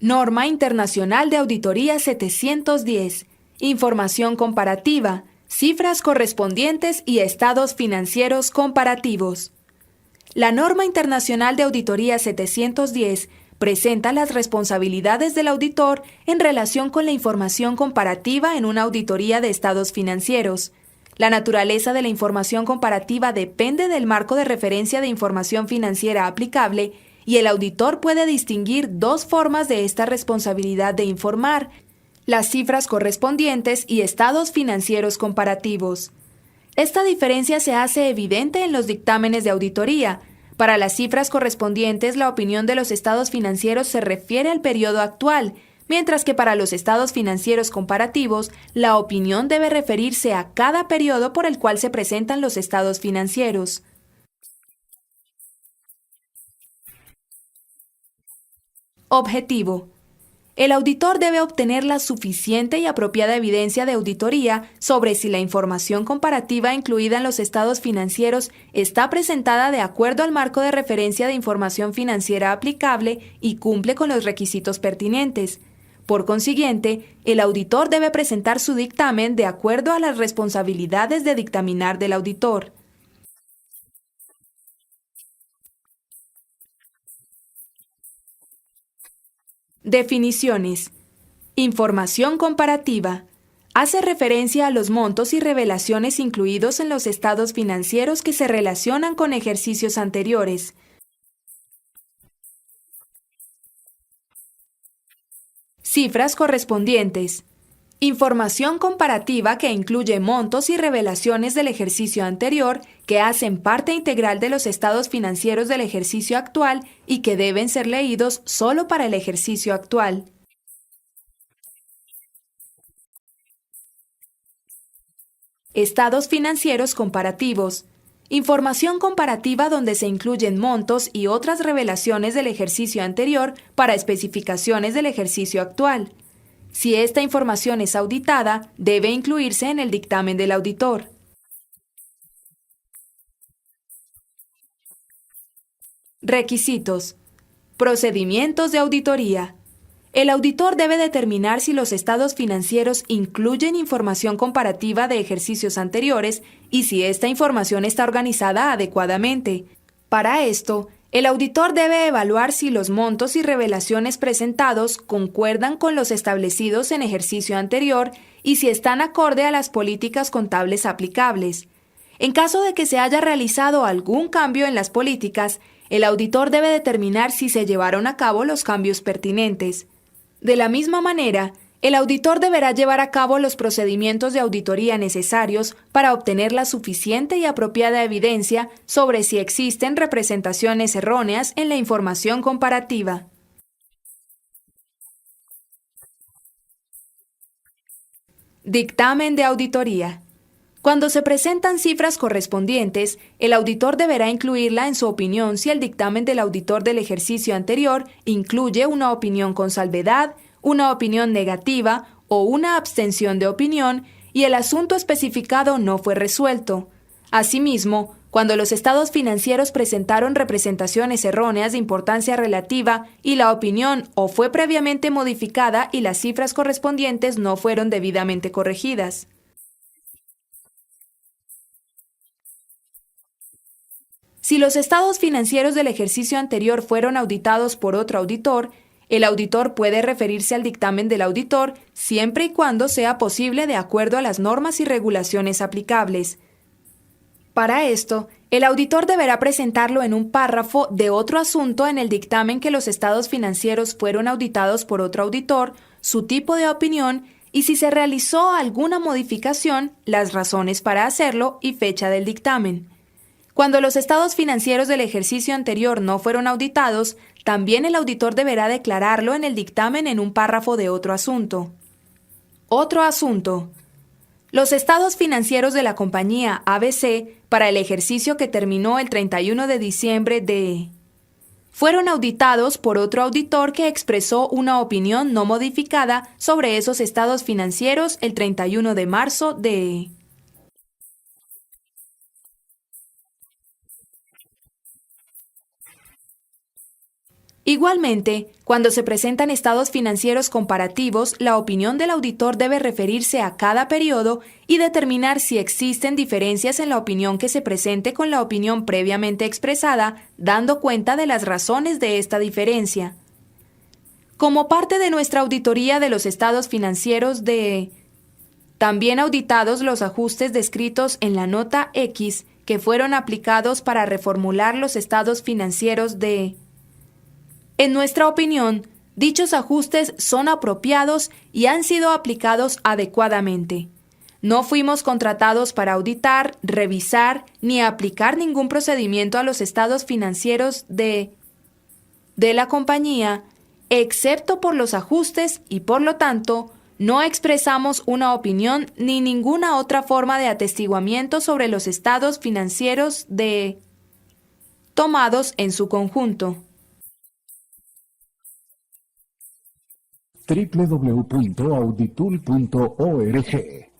Norma Internacional de Auditoría 710. Información comparativa, cifras correspondientes y estados financieros comparativos. La Norma Internacional de Auditoría 710 presenta las responsabilidades del auditor en relación con la información comparativa en una auditoría de estados financieros. La naturaleza de la información comparativa depende del marco de referencia de información financiera aplicable y el auditor puede distinguir dos formas de esta responsabilidad de informar: las cifras correspondientes y estados financieros comparativos. Esta diferencia se hace evidente en los dictámenes de auditoría. Para las cifras correspondientes, la opinión de los estados financieros se refiere al periodo actual, mientras que para los estados financieros comparativos, la opinión debe referirse a cada periodo por el cual se presentan los estados financieros. Objetivo. El auditor debe obtener la suficiente y apropiada evidencia de auditoría sobre si la información comparativa incluida en los estados financieros está presentada de acuerdo al marco de referencia de información financiera aplicable y cumple con los requisitos pertinentes. Por consiguiente, el auditor debe presentar su dictamen de acuerdo a las responsabilidades de dictaminar del auditor. Definiciones. Información comparativa. Hace referencia a los montos y revelaciones incluidos en los estados financieros que se relacionan con ejercicios anteriores. Cifras correspondientes. Información comparativa que incluye montos y revelaciones del ejercicio anterior que hacen parte integral de los estados financieros del ejercicio actual y que deben ser leídos solo para el ejercicio actual. Estados financieros comparativos. Información comparativa donde se incluyen montos y otras revelaciones del ejercicio anterior para especificaciones del ejercicio actual. Si esta información es auditada, debe incluirse en el dictamen del auditor. Requisitos. Procedimientos de auditoría. El auditor debe determinar si los estados financieros incluyen información comparativa de ejercicios anteriores y si esta información está organizada adecuadamente. Para esto, el auditor debe evaluar si los montos y revelaciones presentados concuerdan con los establecidos en ejercicio anterior y si están acorde a las políticas contables aplicables. En caso de que se haya realizado algún cambio en las políticas, el auditor debe determinar si se llevaron a cabo los cambios pertinentes. De la misma manera, el auditor deberá llevar a cabo los procedimientos de auditoría necesarios para obtener la suficiente y apropiada evidencia sobre si existen representaciones erróneas en la información comparativa. Dictamen de auditoría. Cuando se presentan cifras correspondientes, el auditor deberá incluirla en su opinión si el dictamen del auditor del ejercicio anterior incluye una opinión con salvedad, una opinión negativa o una abstención de opinión y el asunto especificado no fue resuelto. Asimismo, cuando los estados financieros presentaron representaciones erróneas de importancia relativa y la opinión o fue previamente modificada y las cifras correspondientes no fueron debidamente corregidas. Si los estados financieros del ejercicio anterior fueron auditados por otro auditor, el auditor puede referirse al dictamen del auditor siempre y cuando sea posible de acuerdo a las normas y regulaciones aplicables. Para esto, el auditor deberá presentarlo en un párrafo de otro asunto en el dictamen que los estados financieros fueron auditados por otro auditor, su tipo de opinión y si se realizó alguna modificación, las razones para hacerlo y fecha del dictamen. Cuando los estados financieros del ejercicio anterior no fueron auditados, también el auditor deberá declararlo en el dictamen en un párrafo de otro asunto. Otro asunto. Los estados financieros de la compañía ABC para el ejercicio que terminó el 31 de diciembre de... fueron auditados por otro auditor que expresó una opinión no modificada sobre esos estados financieros el 31 de marzo de... Igualmente, cuando se presentan estados financieros comparativos, la opinión del auditor debe referirse a cada periodo y determinar si existen diferencias en la opinión que se presente con la opinión previamente expresada, dando cuenta de las razones de esta diferencia. Como parte de nuestra auditoría de los estados financieros también auditados los ajustes descritos en la nota X que fueron aplicados para reformular los estados financieros En nuestra opinión, dichos ajustes son apropiados y han sido aplicados adecuadamente. No fuimos contratados para auditar, revisar ni aplicar ningún procedimiento a los estados financieros de la compañía, excepto por los ajustes y por lo tanto, no expresamos una opinión ni ninguna otra forma de atestiguamiento sobre los estados financieros tomados en su conjunto. www.auditul.org